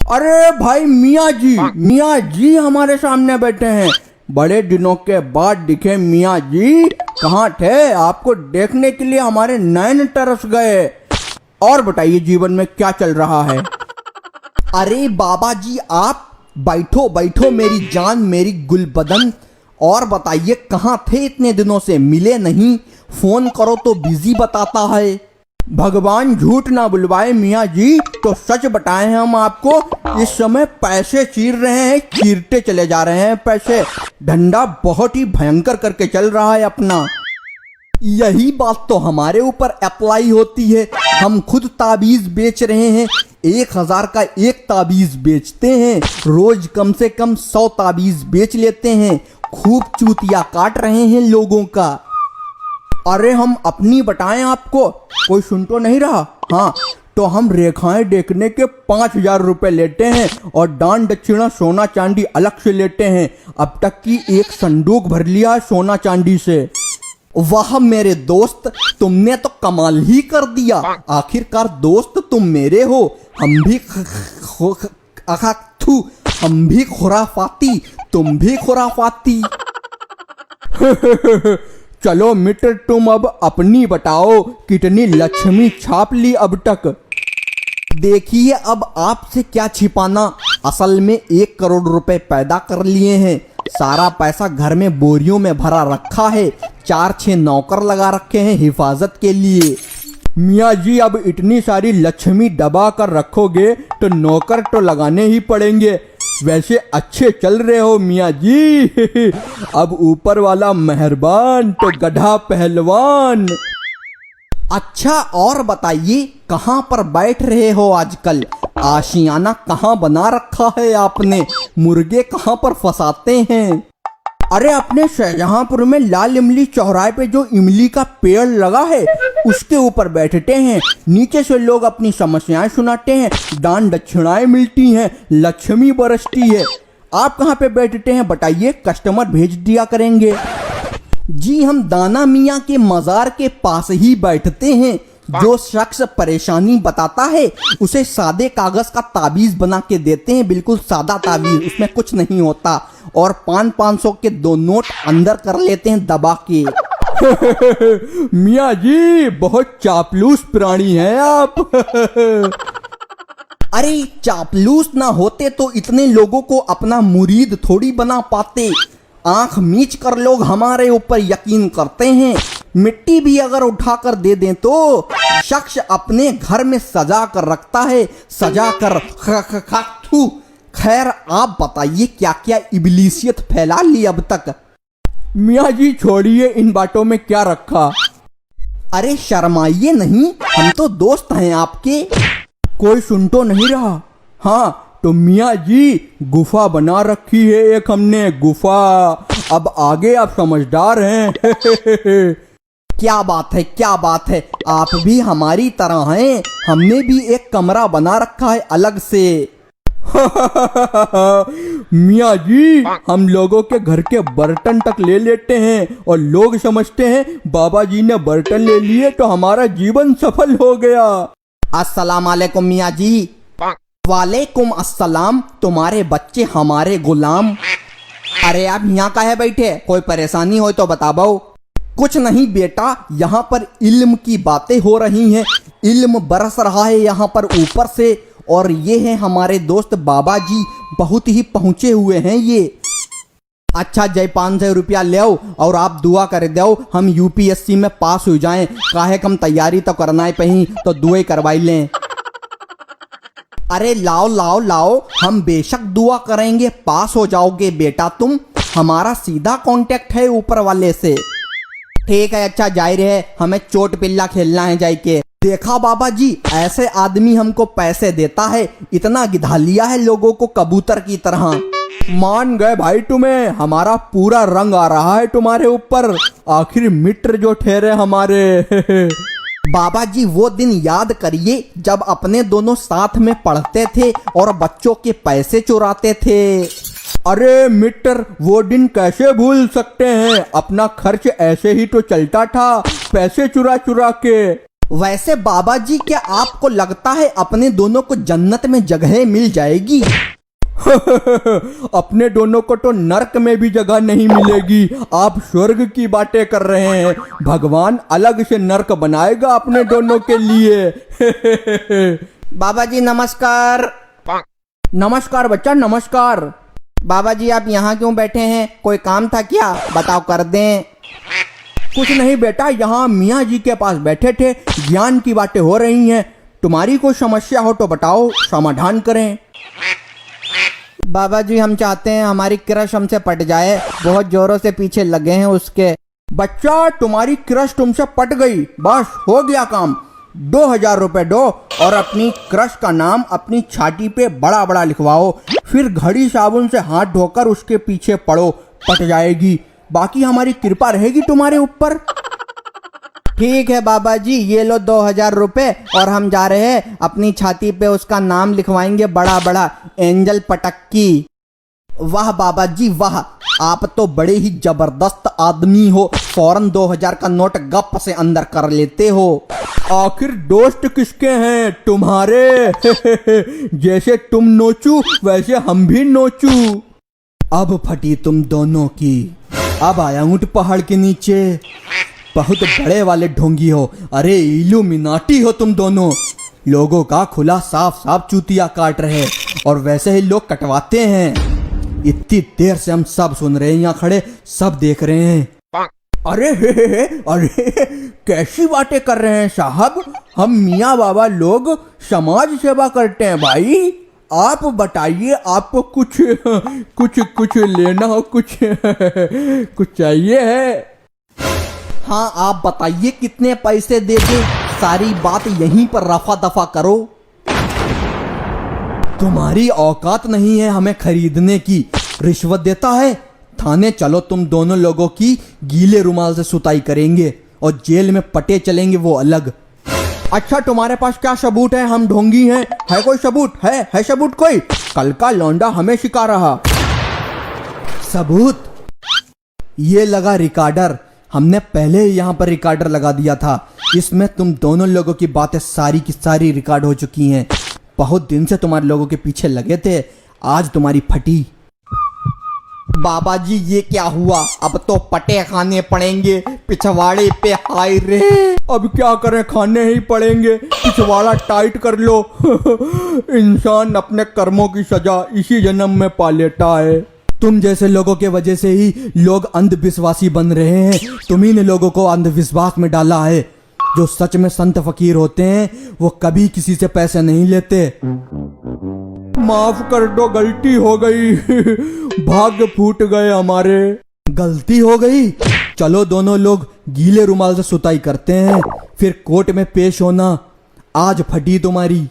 अरे भाई मियाँ जी हमारे सामने बैठे हैं। बड़े दिनों के बाद दिखे मियाँ जी। कहाँ थे? आपको देखने के लिए हमारे नैन तरस गए। और बताइए जीवन में क्या चल रहा है? अरे बाबा जी आप बैठो बैठो मेरी जान मेरी गुलबदन। और बताइए कहाँ थे? इतने दिनों से मिले नहीं, फोन करो तो बिजी बताता है। भगवान झूठ ना बुलवाए मियाँ जी, तो सच बताएं हम आपको। इस समय पैसे चीर रहे हैं, चीरते चले जा रहे हैं पैसे। धंधा बहुत ही भयंकर करके चल रहा है अपना। यही बात तो हमारे ऊपर अप्लाई होती है। हम खुद ताबीज बेच रहे हैं, 1000 का एक ताबीज बेचते हैं, रोज कम से कम 100 ताबीज बेच लेते हैं। खूब चूतिया काट रहे हैं लोगों का। अरे हम अपनी बताएं आपको, कोई सुन तो नहीं रहा? हाँ, तो हम रेखाएं देखने के 5000 रुपए लेते हैं और दान दक्षिणा सोना चांदी अलग से लेते हैं। अब तक की एक संदूक भर लिया है सोना चांदी से। वाह मेरे दोस्त, तुमने तो कमाल ही कर दिया। आखिरकार दोस्त तुम मेरे हो। हम भी खुराफाती, तुम भी खुराफाती। चलो मित्र, तुम अब अपनी बताओ, कितनी लक्ष्मी छाप ली अब तक? देखिए अब आपसे क्या छिपाना, असल में 1 करोड़ रुपए पैदा कर लिए हैं। सारा पैसा घर में बोरियों में भरा रखा है। 4-6 नौकर लगा रखे हैं हिफाजत के लिए। मियाँ जी अब इतनी सारी लक्ष्मी दबा कर रखोगे तो नौकर तो लगाने ही पड़ेंगे। वैसे अच्छे चल रहे हो मियाँ जी। अब ऊपर वाला मेहरबान तो गधा पहलवान। अच्छा और बताइए कहाँ पर बैठ रहे हो आजकल? आशियाना कहाँ बना रखा है आपने? मुर्गे कहाँ पर फंसाते हैं? अरे अपने शाहजहांपुर में लाल इमली चौराहे पे जो इमली का पेड़ लगा है उसके ऊपर बैठते हैं। नीचे से लोग अपनी समस्याएं सुनाते हैं, दान दक्षिणाएं मिलती हैं, लक्ष्मी बरसती है। आप कहाँ पे बैठते हैं बताइए, कस्टमर भेज दिया करेंगे। जी हम दाना मियाँ के मजार के पास ही बैठते हैं। जो शख्स परेशानी बताता है उसे सादे कागज का ताबीज बना के देते हैं, बिल्कुल सादा ताबीज, उसमें कुछ नहीं होता। और 500 के 2 नोट अंदर कर लेते हैं दबा के। मियाँ जी बहुत चापलूस प्राणी हैं आप। अरे चापलूस ना होते तो इतने लोगों को अपना मुरीद थोड़ी बना पाते। आंख मीच कर लोग हमारे ऊपर यकीन करते हैं। मिट्टी भी अगर उठाकर दे दें तो शख्स अपने घर में सजा कर रखता है, सजा कर। खैर आप बताइए क्या क्या इब्लीसियत फैला ली अब तक? मियाँ जी छोड़िए, इन बातों में क्या रखा। अरे शर्माइए नहीं, हम तो दोस्त हैं आपके। कोई सुन तो नहीं रहा? हाँ तो मियाँ जी गुफा बना रखी है एक हमने, गुफा। अब आगे आप समझदार हैं। क्या बात है, क्या बात है, आप भी हमारी तरह हैं। हमने भी एक कमरा बना रखा है अलग से। मियाँ जी हम लोगों के घर के बर्तन तक ले लेते हैं और लोग समझते हैं बाबा जी ने बर्तन ले लिए तो हमारा जीवन सफल हो गया। अस्सलाम वालेकुम मियाँ जी। वालेकुम अस्सलाम। तुम्हारे बच्चे हमारे गुलाम। अरे आप यहाँ का है बैठे, कोई परेशानी हो तो बता बाओ। कुछ नहीं बेटा, यहाँ पर इल्म की बातें हो रही हैं। इल्म बरस रहा है यहाँ पर ऊपर से। और ये हैं हमारे दोस्त बाबा जी, बहुत ही पहुँचे हुए हैं ये। अच्छा जय 500 रुपया ले आओ और आप दुआ कर दो हम यूपीएससी में पास हो जाएं। काहे कम तैयारी तो करना है पही, तो दुआ करवाई लें। अरे लाओ लाओ लाओ, हम बेशक दुआ करेंगे, पास हो जाओगे बेटा तुम। हमारा सीधा कांटेक्ट है ऊपर वाले से। ठीक है, अच्छा जाहिर है हमें चोट पिल्ला खेलना है जाके। देखा बाबा जी, ऐसे आदमी हमको पैसे देता है। इतना गिधा लिया है लोगों को कबूतर की तरह। मान गए भाई तुम्हें, हमारा पूरा रंग आ रहा है तुम्हारे ऊपर। आखिर मित्र जो ठहरे हमारे। बाबा जी वो दिन याद करिए जब अपने दोनों साथ में पढ़ते थे और बच्चों के पैसे चुराते थे। अरे मित्र वो दिन कैसे भूल सकते हैं, अपना खर्च ऐसे ही तो चलता था पैसे चुरा चुरा के। वैसे बाबा जी, क्या आपको लगता है अपने दोनों को जन्नत में जगह मिल जाएगी? अपने दोनों को तो नर्क में भी जगह नहीं मिलेगी। आप स्वर्ग की बातें कर रहे हैं। भगवान अलग से नर्क बनाएगा अपने दोनों के लिए। बाबा जी नमस्कार। नमस्कार बच्चा, नमस्कार। बाबा जी आप यहाँ क्यों बैठे हैं? कोई काम था क्या? बताओ कर दें। कुछ नहीं बेटा, यहाँ मियाँ जी के पास बैठे थे, ज्ञान की बातें हो रही हैं। तुम्हारी कोई समस्या हो तो बताओ, समाधान करें। बाबा जी हम चाहते हैं हमारी क्रश हमसे पट जाए, बहुत जोरों से पीछे लगे हैं उसके। बच्चा तुम्हारी क्रश तुमसे पट गई, बस हो गया काम। 2000 रुपए दो और अपनी क्रश का नाम अपनी छाती पे बड़ा बड़ा लिखवाओ, फिर घड़ी साबुन से हाथ धोकर उसके पीछे पड़ो, पट जाएगी। बाकी हमारी कृपा रहेगी तुम्हारे ऊपर। ठीक है बाबा जी, ये लो 2000 रुपए और हम जा रहे हैं अपनी छाती पे उसका नाम लिखवाएंगे बड़ा बड़ा, एंजल पटक्की। वाह बाबा जी वाह, आप तो बड़े ही जबरदस्त आदमी हो, फौरन 2000 का नोट गप से अंदर कर लेते हो। आखिर दोस्त किसके हैं तुम्हारे? जैसे तुम नोचू वैसे हम भी नोचू। अब फटी तुम दोनों की। अब आया ऊंट पहाड़ के नीचे। बहुत बड़े वाले ढोंगी हो, अरे इल्यूमिनाटी हो तुम दोनों। लोगों का खुला साफ साफ चूतिया काट रहे और वैसे ही लोग कटवाते हैं। इतनी देर से हम सब सुन रहे हैं, यहाँ खड़े सब देख रहे हैं। अरे अरे कैसी बातें कर रहे हैं साहब, हम मियाँ बाबा लोग समाज सेवा करते हैं भाई। आप बताइए, आपको कुछ कुछ कुछ लेना हो, कुछ कुछ चाहिए है? हाँ आप बताइए कितने पैसे दे दे, सारी बात यहीं पर रफा दफा करो। तुम्हारी औकात नहीं है हमें खरीदने की, रिश्वत देता है। थाने चलो, तुम दोनों लोगों की गीले रुमाल से सुताई करेंगे और जेल में पटे चलेंगे वो अलग। अच्छा तुम्हारे पास क्या सबूत है? हम ढोंगी हैं, है कोई सबूत? है सबूत कोई? कल का लौंडा हमें सिखा रहा। सबूत? ये लगा रिकॉर्डर, हमने पहले ही यहाँ पर रिकॉर्डर लगा दिया था। इसमें तुम दोनों लोगों की बातें सारी की सारी रिकॉर्ड हो चुकी हैं। बहुत दिन से तुम्हारे लोगों के पीछे लगे थे, आज तुम्हारी फटी। बाबा जी ये क्या हुआ? अब तो पटे खाने पड़ेंगे पिछवाड़े पे। हाय रे, अब क्या करें, खाने ही पड़ेंगे। पिछवाड़ा टाइट कर लो। इंसान अपने कर्मों की सजा इसी जन्म में पा लेता है। तुम जैसे लोगों के वजह से ही लोग अंधविश्वासी बन रहे हैं। तुम्ही ने लोगों को अंधविश्वास में डाला है। जो सच में संत फकीर होते हैं वो कभी किसी से पैसे नहीं लेते। माफ कर दो, गलती हो गई। भाग्य फूट गए हमारे। गलती हो गई? चलो दोनों लोग गीले रुमाल से सुताई करते हैं, फिर कोर्ट में पेश होना। आज फटी तुम्हारी।